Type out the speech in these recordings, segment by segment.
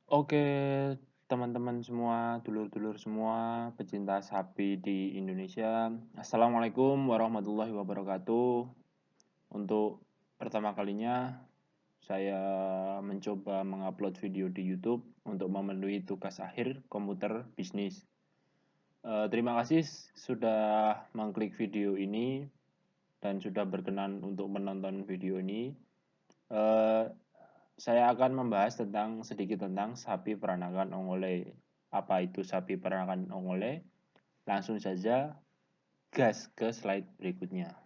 Oke, teman-teman semua, dulur-dulur semua, pecinta sapi di Indonesia. Assalamualaikum warahmatullahi wabarakatuh. Untuk pertama kalinya, saya mencoba mengupload video di YouTube untuk memenuhi tugas akhir komputer bisnis. Terima kasih sudah mengklik video ini dan sudah berkenan untuk menonton video ini. Eh, saya akan membahas sedikit tentang sapi peranakan ongole. Apa itu sapi peranakan ongole? Langsung saja gas ke slide berikutnya.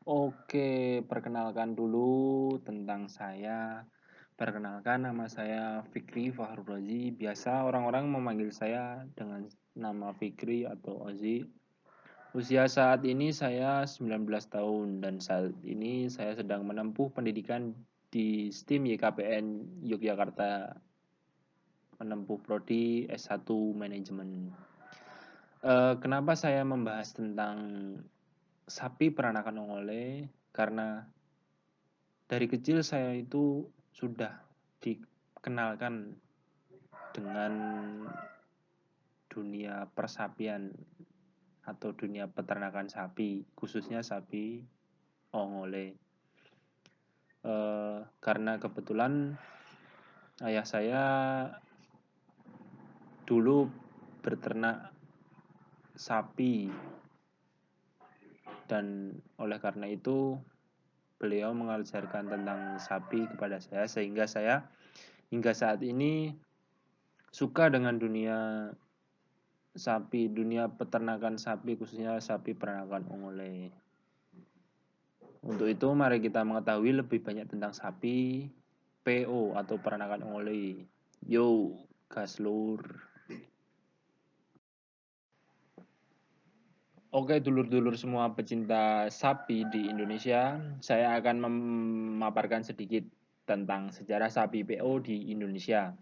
Oke, perkenalkan dulu tentang saya. Perkenalkan, nama saya Fikri Fahrul Razi. Biasa orang-orang memanggil saya dengan nama Fikri atau Ozi. Usia saat ini saya 19 tahun dan saat ini saya sedang menempuh pendidikan di STIM YKPN Yogyakarta, menempuh prodi S1 Manajemen. Kenapa saya membahas tentang sapi peranakan ongole? Karena dari kecil saya itu sudah dikenalkan dengan dunia persapian atau dunia peternakan sapi, khususnya sapi ongole. Karena kebetulan ayah saya dulu berternak sapi dan oleh karena itu beliau mengajarkan tentang sapi kepada saya sehingga saya hingga saat ini suka dengan dunia sapi, dunia peternakan sapi khususnya sapi peranakan ongole. Untuk itu mari kita mengetahui lebih banyak tentang sapi PO atau peranakan ongole. Yo, gas lur. Oke, dulur-dulur semua pecinta sapi di Indonesia, saya akan memaparkan sedikit tentang sejarah sapi PO di Indonesia.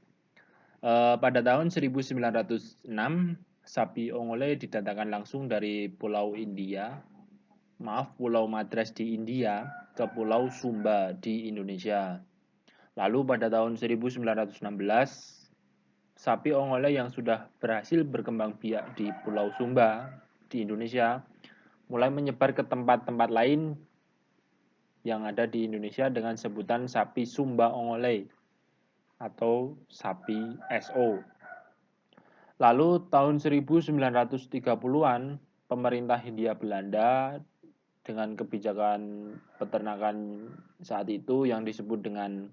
Pada tahun 1906, sapi ongole didatangkan langsung dari Pulau Madras di India ke Pulau Sumba di Indonesia. Lalu pada tahun 1916, sapi ongole yang sudah berhasil berkembang biak di Pulau Sumba di Indonesia mulai menyebar ke tempat-tempat lain yang ada di Indonesia dengan sebutan sapi Sumba ongole atau sapi SO. Lalu tahun 1930-an, pemerintah Hindia Belanda dengan kebijakan peternakan saat itu yang disebut dengan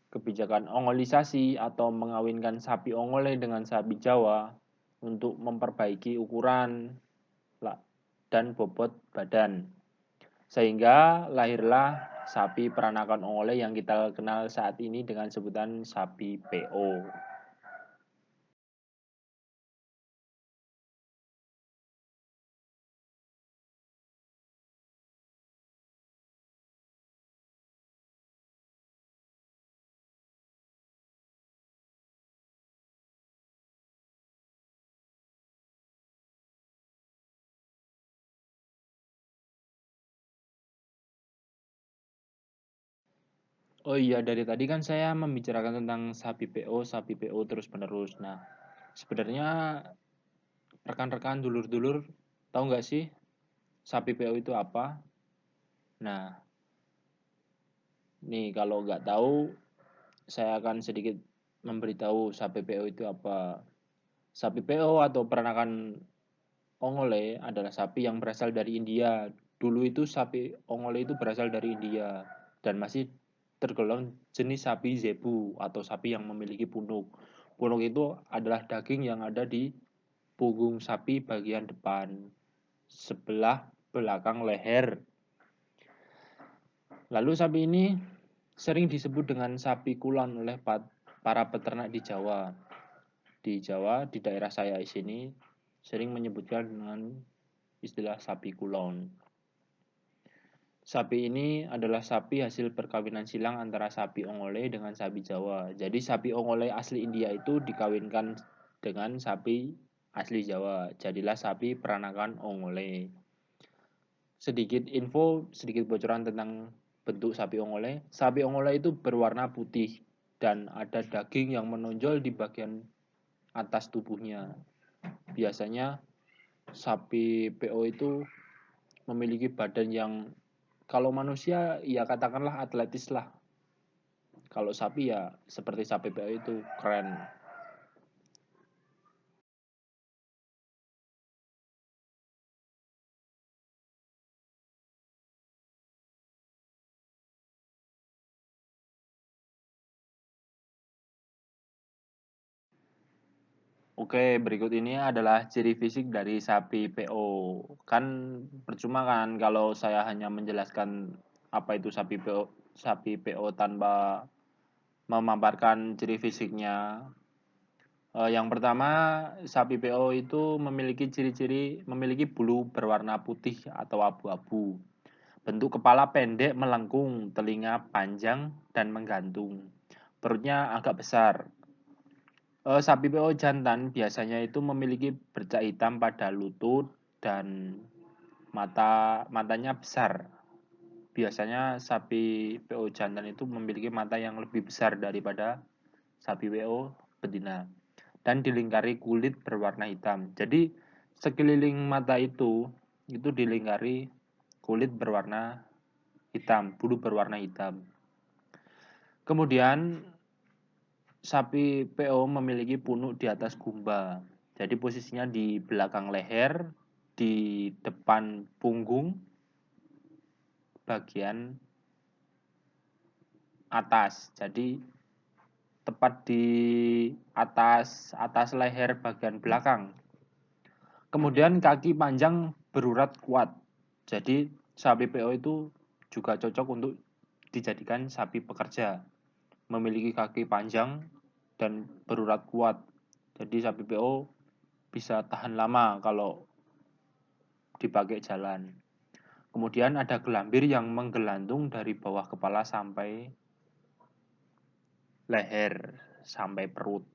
kebijakan ongolisasi atau mengawinkan sapi ongole dengan sapi Jawa untuk memperbaiki ukuran dan bobot badan. Sehingga lahirlah sapi peranakan ongole yang kita kenal saat ini dengan sebutan sapi PO. Oh iya, dari tadi kan saya membicarakan tentang sapi PO terus-menerus. Nah, sebenarnya rekan-rekan dulur-dulur tahu nggak sih sapi PO itu apa? Nah, nih kalau nggak tahu, saya akan sedikit memberitahu sapi PO itu apa. Sapi PO atau peranakan ongole adalah sapi yang berasal dari India. Dulu itu sapi ongole itu berasal dari India dan masih tergolong jenis sapi zebu atau sapi yang memiliki punuk. Punuk itu adalah daging yang ada di punggung sapi bagian depan sebelah belakang leher. Lalu sapi ini sering disebut dengan sapi kulon oleh para peternak di Jawa. Di Jawa, di daerah saya di sini sering menyebutkan dengan istilah sapi kulon. Sapi ini adalah sapi hasil perkawinan silang antara sapi ongole dengan sapi Jawa. Jadi sapi ongole asli India itu dikawinkan dengan sapi asli Jawa. Jadilah sapi peranakan ongole. Sedikit bocoran tentang bentuk sapi ongole. Sapi ongole itu berwarna putih dan ada daging yang menonjol di bagian atas tubuhnya. Biasanya sapi PO itu memiliki badan yang kalau manusia ya katakanlah atletis lah. Kalau sapi ya seperti sapi PO itu keren. Oke, berikut ini adalah ciri fisik dari sapi PO. Kan percuma kan kalau saya hanya menjelaskan apa itu sapi PO tanpa memaparkan ciri fisiknya. Yang pertama, sapi PO itu memiliki bulu berwarna putih atau abu-abu. Bentuk kepala pendek melengkung, telinga panjang dan menggantung. Perutnya agak besar. Sapi PO jantan biasanya itu memiliki bercak hitam pada lutut dan matanya besar. Biasanya sapi PO jantan itu memiliki mata yang lebih besar daripada sapi PO betina dan dilingkari kulit berwarna hitam. Jadi sekeliling mata itu dilingkari kulit berwarna hitam, bulu berwarna hitam. Kemudian sapi PO memiliki punuk di atas gumba. Jadi posisinya di belakang leher, di depan punggung, bagian atas. Jadi tepat di atas leher bagian belakang. Kemudian kaki panjang berurat kuat. Jadi sapi PO itu juga cocok untuk dijadikan sapi pekerja. Memiliki kaki panjang dan berurat kuat. Jadi sapi PO bisa tahan lama kalau dipakai jalan. Kemudian ada gelambir yang menggelantung dari bawah kepala sampai leher, sampai perut.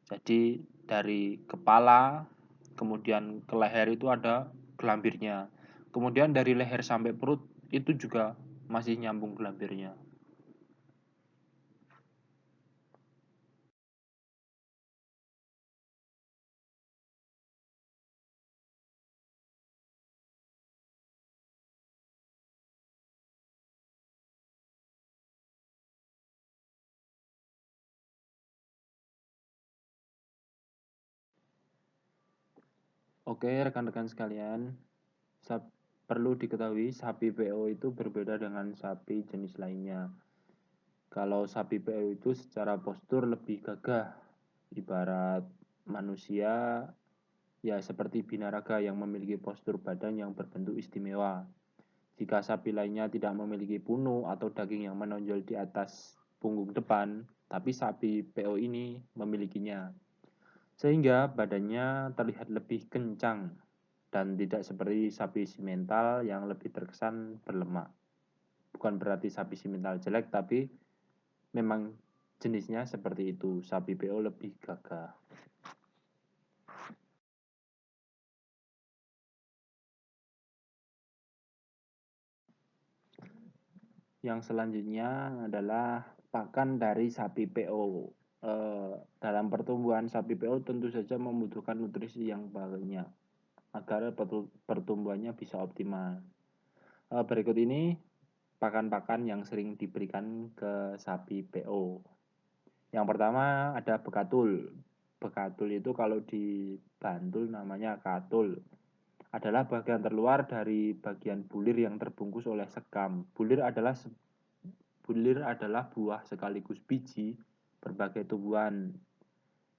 Jadi dari kepala, kemudian ke leher itu ada gelambirnya. Kemudian dari leher sampai perut itu juga masih nyambung gelambirnya. Oke, rekan-rekan sekalian, perlu diketahui sapi PO itu berbeda dengan sapi jenis lainnya. Kalau sapi PO itu secara postur lebih gagah, ibarat manusia ya seperti binaraga yang memiliki postur badan yang berbentuk istimewa. Jika sapi lainnya tidak memiliki punuk atau daging yang menonjol di atas punggung depan, tapi sapi PO ini memilikinya. Sehingga badannya terlihat lebih kencang dan tidak seperti sapi simental yang lebih terkesan berlemak. Bukan berarti sapi simental jelek, tapi memang jenisnya seperti itu. Sapi PO lebih gagah. Yang selanjutnya adalah pakan dari sapi PO. Dalam pertumbuhan sapi PO tentu saja membutuhkan nutrisi yang banyak agar pertumbuhannya bisa optimal. Berikut ini pakan-pakan yang sering diberikan ke sapi PO. Yang pertama ada bekatul. Bekatul itu kalau di Bantul namanya katul. Adalah bagian terluar dari bagian bulir yang terbungkus oleh sekam. Bulir adalah buah sekaligus biji berbagai tumbuhan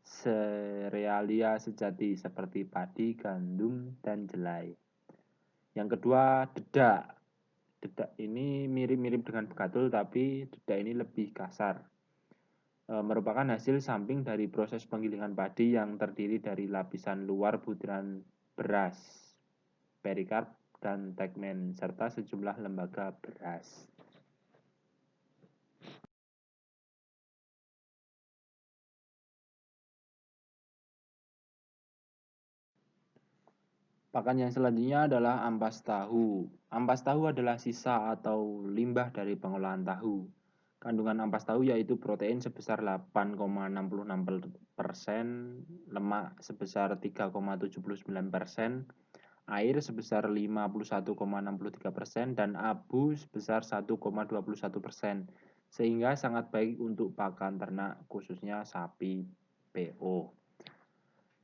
serealia sejati seperti padi, gandum, dan jelai. Yang kedua, dedak. Dedak ini mirip-mirip dengan bekatul tapi dedak ini lebih kasar. merupakan hasil samping dari proses penggilingan padi yang terdiri dari lapisan luar butiran beras, perikard, dan tegmen, serta sejumlah lembaga beras. Pakan yang selanjutnya adalah ampas tahu. Ampas tahu adalah sisa atau limbah dari pengolahan tahu. Kandungan ampas tahu yaitu protein sebesar 8,66%, lemak sebesar 3,79%, air sebesar 51,63%, dan abu sebesar 1,21%, sehingga sangat baik untuk pakan ternak khususnya sapi PO.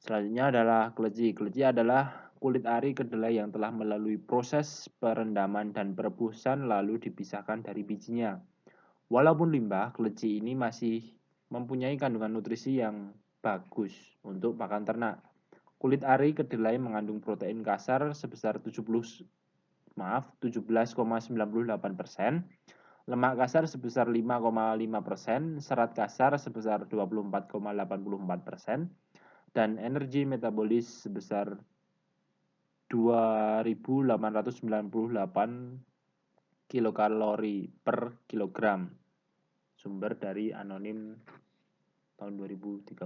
Selanjutnya adalah keleci. Keleci adalah kulit ari kedelai yang telah melalui proses perendaman dan perebusan lalu dipisahkan dari bijinya. Walaupun limbah, keleci ini masih mempunyai kandungan nutrisi yang bagus untuk pakan ternak. Kulit ari kedelai mengandung protein kasar sebesar 17,98%, lemak kasar sebesar 5,5%, serat kasar sebesar 24,84%, dan energi metabolis sebesar 2.898 kilokalori per kilogram. Sumber dari Anonim tahun 2013.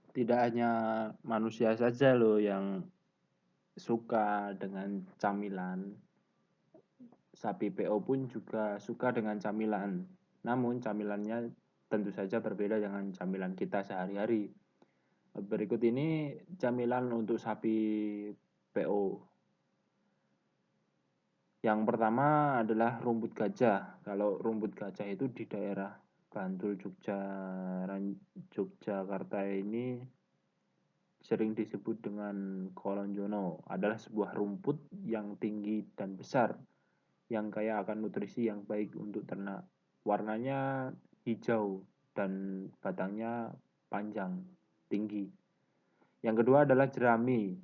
Tidak hanya manusia saja loh yang suka dengan camilan. Sapi PO pun juga suka dengan camilan. Namun camilannya tentu saja berbeda dengan camilan kita sehari-hari. Berikut ini camilan untuk sapi PO. Yang pertama adalah rumput gajah. Kalau rumput gajah itu di daerah Bantul, Yogyakarta ini sering disebut dengan kolonjono. Adalah sebuah rumput yang tinggi dan besar, yang kaya akan nutrisi yang baik untuk ternak. Warnanya hijau dan batangnya panjang, tinggi. Yang kedua adalah jerami.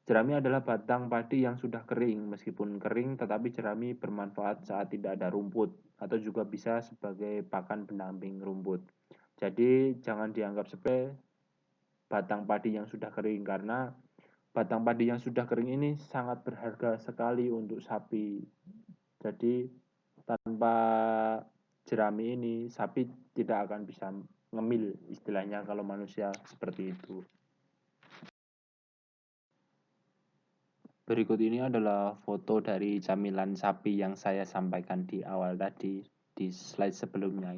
Jerami adalah batang padi yang sudah kering. Meskipun kering, tetapi jerami bermanfaat saat tidak ada rumput, atau juga bisa sebagai pakan pendamping rumput. Jadi jangan dianggap sebagai batang padi yang sudah kering, karena batang padi yang sudah kering ini sangat berharga sekali untuk sapi. Jadi tanpa jerami ini sapi tidak akan bisa ngemil, istilahnya kalau manusia seperti itu. Berikut ini adalah foto dari camilan sapi yang saya sampaikan di awal tadi, di slide sebelumnya.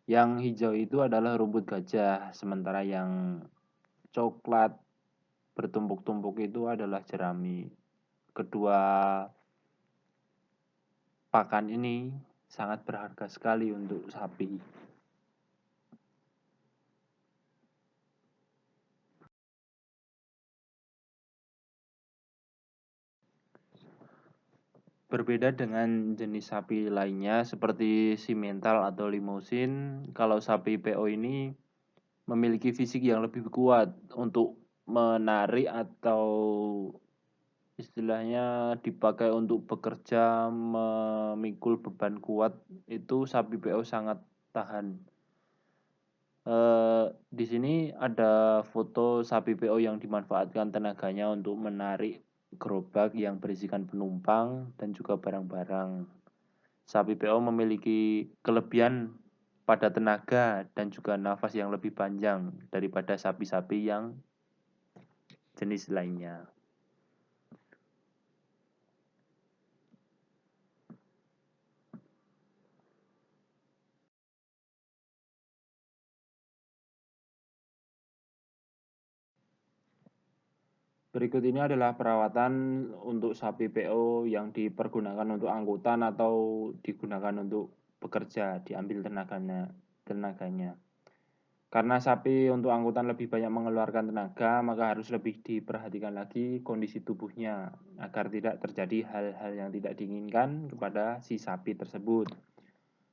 Yang hijau itu adalah rumput gajah, sementara yang coklat bertumpuk-tumpuk itu adalah jerami. Kedua pakan ini sangat berharga sekali untuk sapi. Berbeda dengan jenis sapi lainnya seperti simental atau limousin, kalau sapi PO ini memiliki fisik yang lebih kuat untuk menarik atau istilahnya dipakai untuk bekerja, memikul beban kuat, itu sapi PO sangat tahan. Di sini ada foto sapi PO yang dimanfaatkan tenaganya untuk menarik gerobak yang berisikan penumpang dan juga barang-barang. Sapi PO memiliki kelebihan pada tenaga dan juga nafas yang lebih panjang daripada sapi-sapi yang jenis lainnya. Berikut ini adalah perawatan untuk sapi PO yang dipergunakan untuk angkutan atau digunakan untuk bekerja, diambil tenaganya. Karena sapi untuk angkutan lebih banyak mengeluarkan tenaga, maka harus lebih diperhatikan lagi kondisi tubuhnya agar tidak terjadi hal-hal yang tidak diinginkan kepada si sapi tersebut.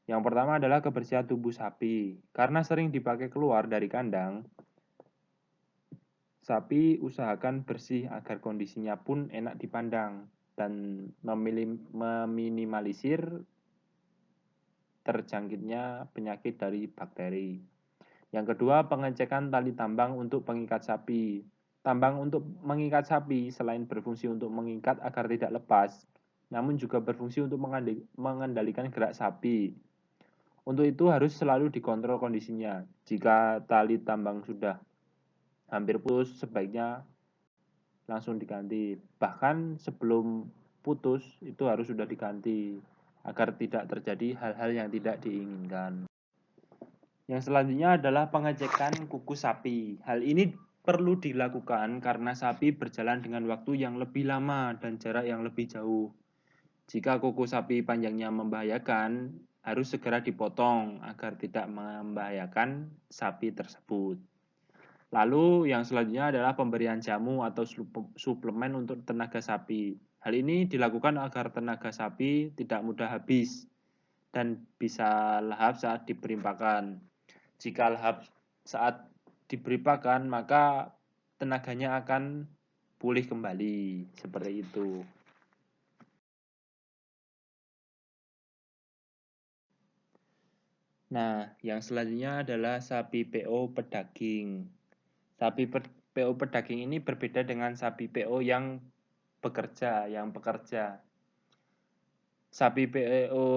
Yang pertama adalah kebersihan tubuh sapi. Karena sering dipakai keluar dari kandang, sapi usahakan bersih agar kondisinya pun enak dipandang dan meminimalisir terjangkitnya penyakit dari bakteri. Yang kedua, pengecekan tali tambang untuk pengikat sapi. Tambang untuk mengikat sapi selain berfungsi untuk mengikat agar tidak lepas, namun juga berfungsi untuk mengendalikan gerak sapi. Untuk itu harus selalu dikontrol kondisinya. Jika tali tambang sudah hampir putus, sebaiknya langsung diganti. Bahkan sebelum putus itu harus sudah diganti agar tidak terjadi hal-hal yang tidak diinginkan. Yang selanjutnya adalah pengecekan kuku sapi. Hal ini perlu dilakukan karena sapi berjalan dengan waktu yang lebih lama dan jarak yang lebih jauh. Jika kuku sapi panjangnya membahayakan, harus segera dipotong agar tidak membahayakan sapi tersebut. Lalu yang selanjutnya adalah pemberian jamu atau suplemen untuk tenaga sapi. Hal ini dilakukan agar tenaga sapi tidak mudah habis dan bisa lahap saat diberi pakan. Jika lahap saat diberi pakan, maka tenaganya akan pulih kembali. Seperti itu. Nah, yang selanjutnya adalah sapi PO pedaging. Sapi PO pedaging ini berbeda dengan sapi PO yang pekerja. Sapi PO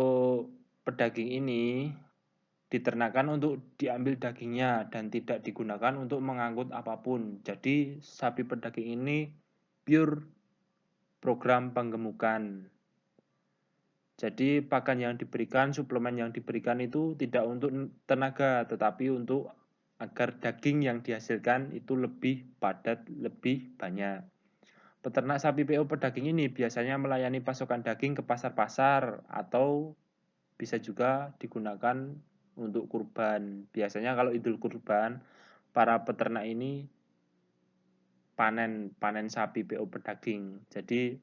pedaging ini diternakan untuk diambil dagingnya dan tidak digunakan untuk mengangkut apapun. Jadi sapi pedaging ini pure program penggemukan. Jadi pakan yang diberikan, suplemen yang diberikan itu tidak untuk tenaga, tetapi untuk agar daging yang dihasilkan itu lebih padat, lebih banyak. Peternak sapi PO pedaging ini biasanya melayani pasokan daging ke pasar-pasar atau bisa juga digunakan untuk kurban. Biasanya kalau Idul Kurban, para peternak ini panen sapi PO pedaging. Jadi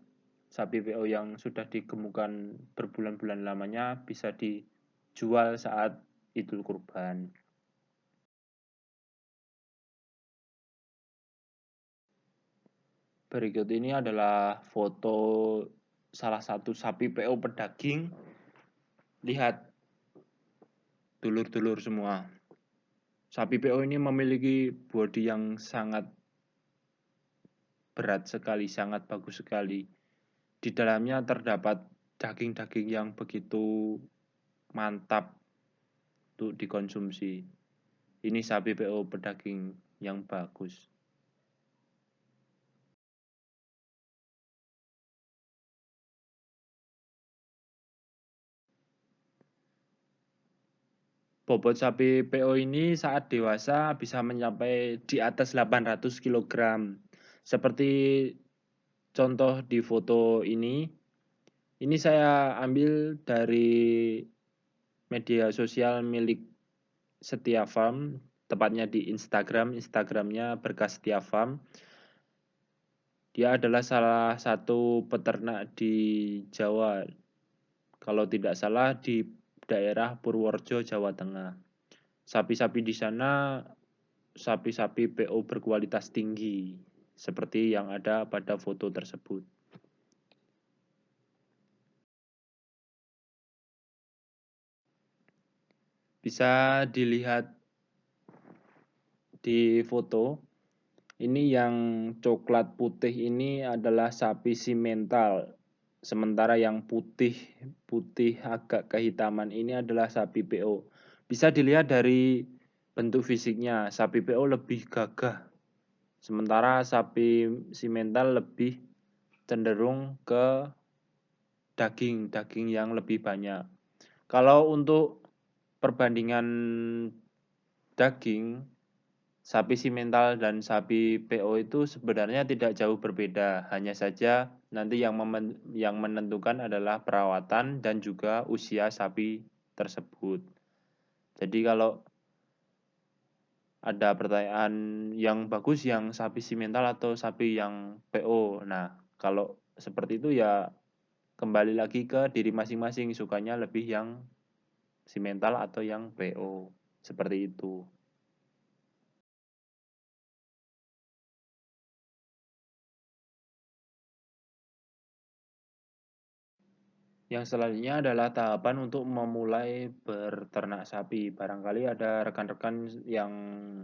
sapi PO yang sudah digemukan berbulan-bulan lamanya bisa dijual saat Idul Kurban. Berikut ini adalah foto salah satu sapi PO pedaging. Lihat dulur-dulur semua. Sapi PO ini memiliki bodi yang sangat berat sekali, sangat bagus sekali. Di dalamnya terdapat daging-daging yang begitu mantap untuk dikonsumsi. Ini sapi PO pedaging yang bagus. Bobot sapi PO ini saat dewasa bisa mencapai di atas 800 kg. Seperti contoh di foto ini saya ambil dari media sosial milik Setia Farm, tepatnya di Instagram. Instagramnya Berkah Setia Farm. Dia adalah salah satu peternak di Jawa, kalau tidak salah di daerah Purworejo, Jawa Tengah. Sapi-sapi di sana sapi-sapi PO berkualitas tinggi, seperti yang ada pada foto tersebut. Bisa dilihat di foto, ini yang coklat putih ini adalah sapi simental. Sementara yang putih agak kehitaman ini adalah sapi PO. Bisa dilihat dari bentuk fisiknya, sapi PO lebih gagah. Sementara sapi simental lebih cenderung ke daging yang lebih banyak. Kalau untuk perbandingan daging, sapi simental dan sapi PO itu sebenarnya tidak jauh berbeda, hanya saja nanti yang menentukan adalah perawatan dan juga usia sapi tersebut. Jadi kalau ada pertanyaan yang bagus yang sapi simental atau sapi yang PO. Nah, kalau seperti itu ya kembali lagi ke diri masing-masing, sukanya lebih yang simental atau yang PO. Seperti itu. Yang selanjutnya adalah tahapan untuk memulai berternak sapi. Barangkali ada rekan-rekan yang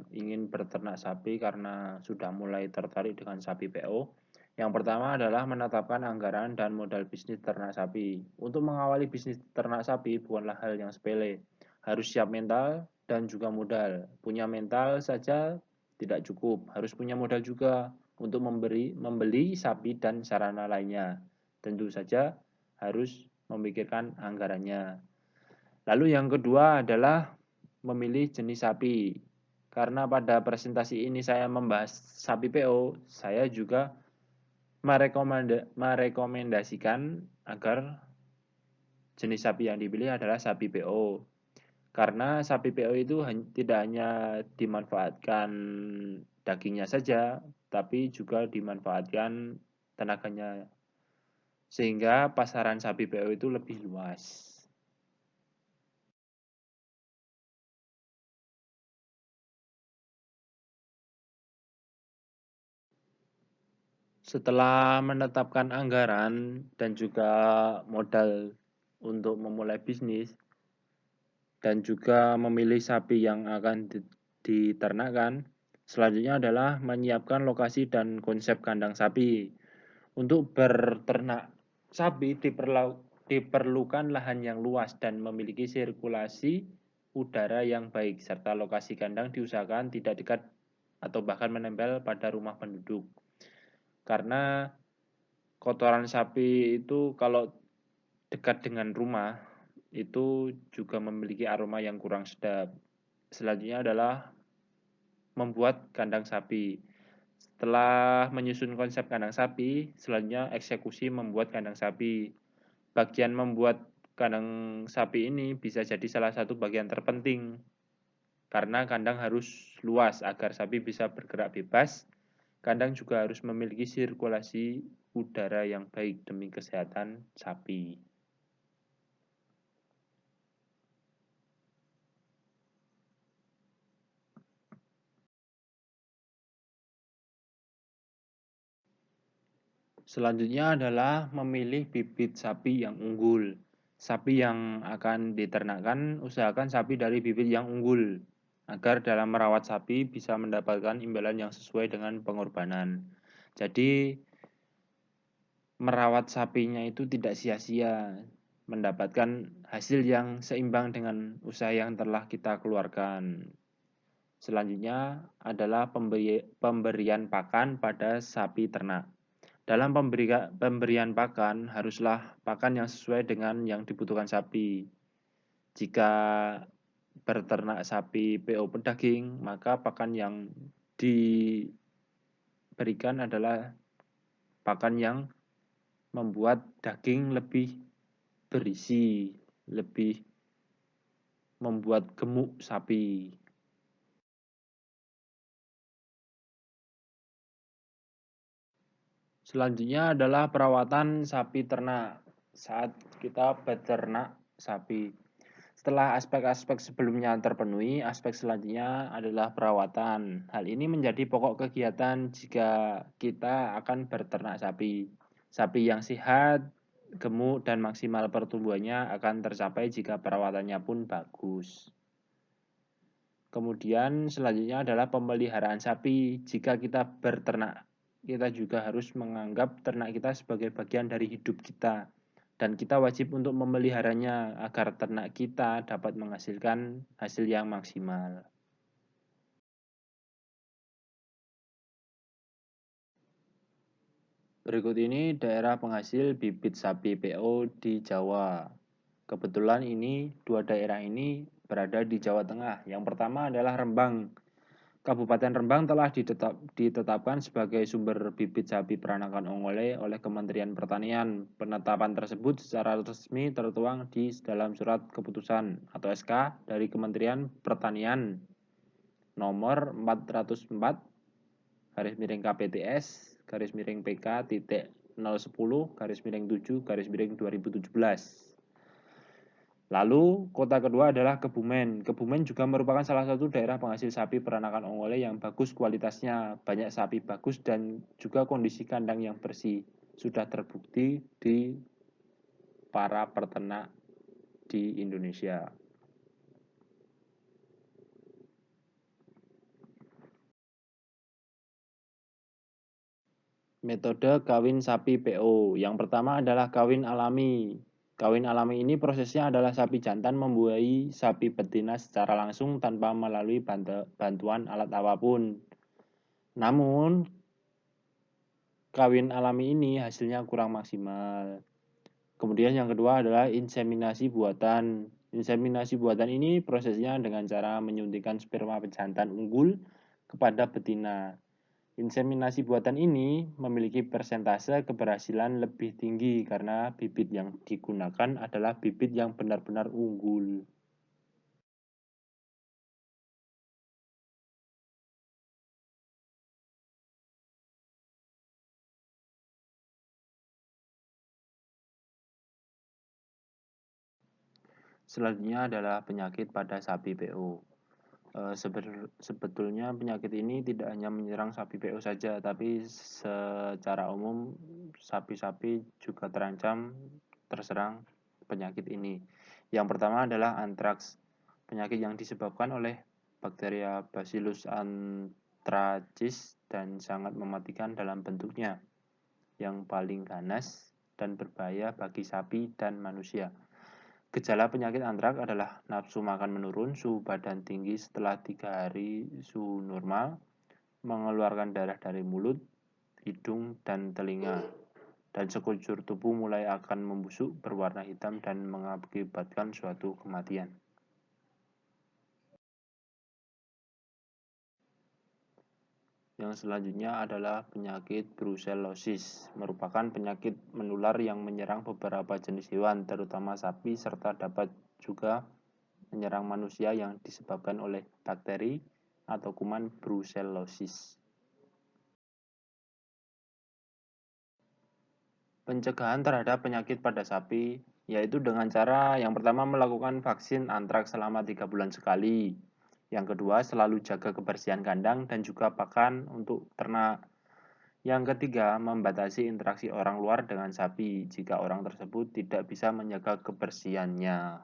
ingin berternak sapi karena sudah mulai tertarik dengan sapi PO. Yang pertama adalah menetapkan anggaran dan modal bisnis ternak sapi. Untuk mengawali bisnis ternak sapi bukanlah hal yang sepele. Harus siap mental dan juga modal. Punya mental saja tidak cukup, harus punya modal juga untuk membeli sapi dan sarana lainnya. Tentu saja harus memikirkan anggarannya. Lalu yang kedua adalah memilih jenis sapi. Karena pada presentasi ini saya membahas sapi PO, saya juga merekomendasikan agar jenis sapi yang dipilih adalah sapi PO. Karena sapi PO itu tidak hanya dimanfaatkan dagingnya saja, tapi juga dimanfaatkan tenaganya. Sehingga pasaran sapi PO itu lebih luas. Setelah menetapkan anggaran dan juga modal untuk memulai bisnis dan juga memilih sapi yang akan diternakkan, selanjutnya adalah menyiapkan lokasi dan konsep kandang sapi. Untuk berternak sapi diperlukan lahan yang luas dan memiliki sirkulasi udara yang baik serta lokasi kandang diusahakan tidak dekat atau bahkan menempel pada rumah penduduk. Karena kotoran sapi itu kalau dekat dengan rumah itu juga memiliki aroma yang kurang sedap. Selanjutnya adalah membuat kandang sapi. Setelah menyusun konsep kandang sapi, selanjutnya eksekusi membuat kandang sapi. Bagian membuat kandang sapi ini bisa jadi salah satu bagian terpenting karena kandang harus luas agar sapi bisa bergerak bebas. Kandang juga harus memiliki sirkulasi udara yang baik demi kesehatan sapi. Selanjutnya adalah memilih bibit sapi yang unggul. Sapi yang akan diternakkan, usahakan sapi dari bibit yang unggul, agar dalam merawat sapi bisa mendapatkan imbalan yang sesuai dengan pengorbanan. Jadi, merawat sapinya itu tidak sia-sia, mendapatkan hasil yang seimbang dengan usaha yang telah kita keluarkan. Selanjutnya adalah pemberian pakan pada sapi ternak. Dalam pemberian pakan, haruslah pakan yang sesuai dengan yang dibutuhkan sapi. Jika berternak sapi PO pedaging, maka pakan yang diberikan adalah pakan yang membuat daging lebih berisi, lebih membuat gemuk sapi. Selanjutnya adalah perawatan sapi ternak saat kita beternak sapi. Setelah aspek-aspek sebelumnya terpenuhi, aspek selanjutnya adalah perawatan. Hal ini menjadi pokok kegiatan jika kita akan berternak sapi. Sapi yang sehat, gemuk, dan maksimal pertumbuhannya akan tercapai jika perawatannya pun bagus. Kemudian selanjutnya adalah pemeliharaan sapi. Jika kita berternak, kita juga harus menganggap ternak kita sebagai bagian dari hidup kita. Dan kita wajib untuk memeliharanya agar ternak kita dapat menghasilkan hasil yang maksimal. Berikut ini daerah penghasil bibit sapi PO di Jawa. Kebetulan dua daerah ini berada di Jawa Tengah. Yang pertama adalah Rembang. Kabupaten Rembang telah ditetapkan sebagai sumber bibit sapi peranakan ongole oleh Kementerian Pertanian. Penetapan tersebut secara resmi tertuang di dalam surat keputusan atau SK dari Kementerian Pertanian nomor 404 garis miring KPTS garis miring PK titik 010 garis miring 7 garis miring 2017. Lalu kota kedua adalah Kebumen. Kebumen juga merupakan salah satu daerah penghasil sapi peranakan ongole yang bagus kualitasnya, banyak sapi bagus dan juga kondisi kandang yang bersih. Sudah terbukti di para peternak di Indonesia. Metode kawin sapi PO. Yang pertama adalah kawin alami. Kawin alami ini prosesnya adalah sapi jantan membuahi sapi betina secara langsung tanpa melalui bantuan alat apapun. Namun, kawin alami ini hasilnya kurang maksimal. Kemudian yang kedua adalah inseminasi buatan. Inseminasi buatan ini prosesnya dengan cara menyuntikkan sperma pejantan unggul kepada betina. Inseminasi buatan ini memiliki persentase keberhasilan lebih tinggi karena bibit yang digunakan adalah bibit yang benar-benar unggul. Selanjutnya adalah penyakit pada sapi PO. Sebetulnya penyakit ini tidak hanya menyerang sapi PO saja, tapi secara umum sapi-sapi juga terancam terserang penyakit ini. Yang pertama adalah antraks, penyakit yang disebabkan oleh bakteria Bacillus anthracis dan sangat mematikan dalam bentuknya, yang paling ganas dan berbahaya bagi sapi dan manusia. Gejala penyakit antraks adalah nafsu makan menurun, suhu badan tinggi setelah 3 hari suhu normal, mengeluarkan darah dari mulut, hidung, dan telinga, dan sekujur tubuh mulai akan membusuk, berwarna hitam, dan mengakibatkan suatu kematian. Yang selanjutnya adalah penyakit brucellosis, merupakan penyakit menular yang menyerang beberapa jenis hewan, terutama sapi, serta dapat juga menyerang manusia yang disebabkan oleh bakteri atau kuman brucellosis. Pencegahan terhadap penyakit pada sapi yaitu dengan cara yang pertama melakukan vaksin antraks selama 3 bulan sekali. Yang kedua, selalu jaga kebersihan kandang dan juga pakan untuk ternak. Yang ketiga, membatasi interaksi orang luar dengan sapi jika orang tersebut tidak bisa menjaga kebersihannya.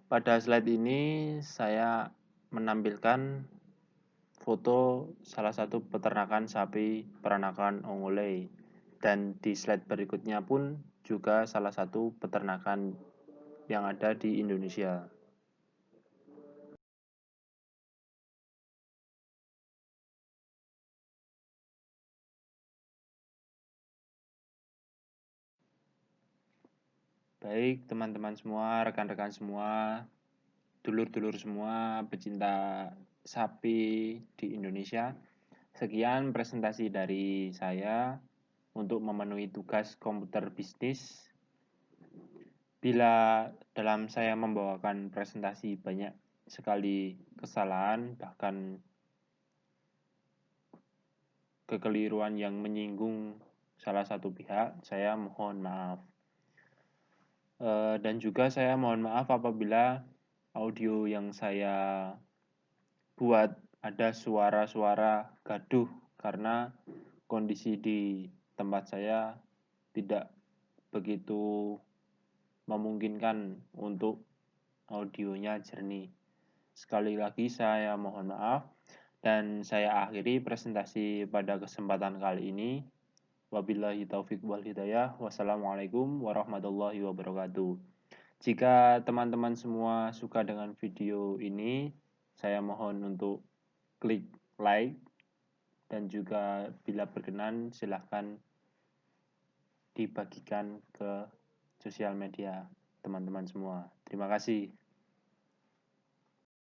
Pada slide ini saya menampilkan foto salah satu peternakan sapi peranakan Ongole, dan di slide berikutnya pun juga salah satu peternakan yang ada di Indonesia. Baik teman-teman semua, rekan-rekan semua, dulur-dulur semua, pecinta sapi di Indonesia. Sekian presentasi dari saya untuk memenuhi tugas komputer bisnis. Bila dalam saya membawakan presentasi banyak sekali kesalahan, bahkan kekeliruan yang menyinggung salah satu pihak, saya mohon maaf. Dan juga saya mohon maaf apabila audio yang saya buat ada suara-suara gaduh karena kondisi di tempat saya tidak begitu memungkinkan untuk audionya jernih. Sekali lagi saya mohon maaf dan saya akhiri presentasi pada kesempatan kali ini. Wabillahi taufik wal hidayah. Wassalamualaikum warahmatullahi wabarakatuh. Jika teman-teman semua suka dengan video ini, saya mohon untuk klik like dan juga bila berkenan silahkan dibagikan ke sosial media teman-teman semua. Terima kasih.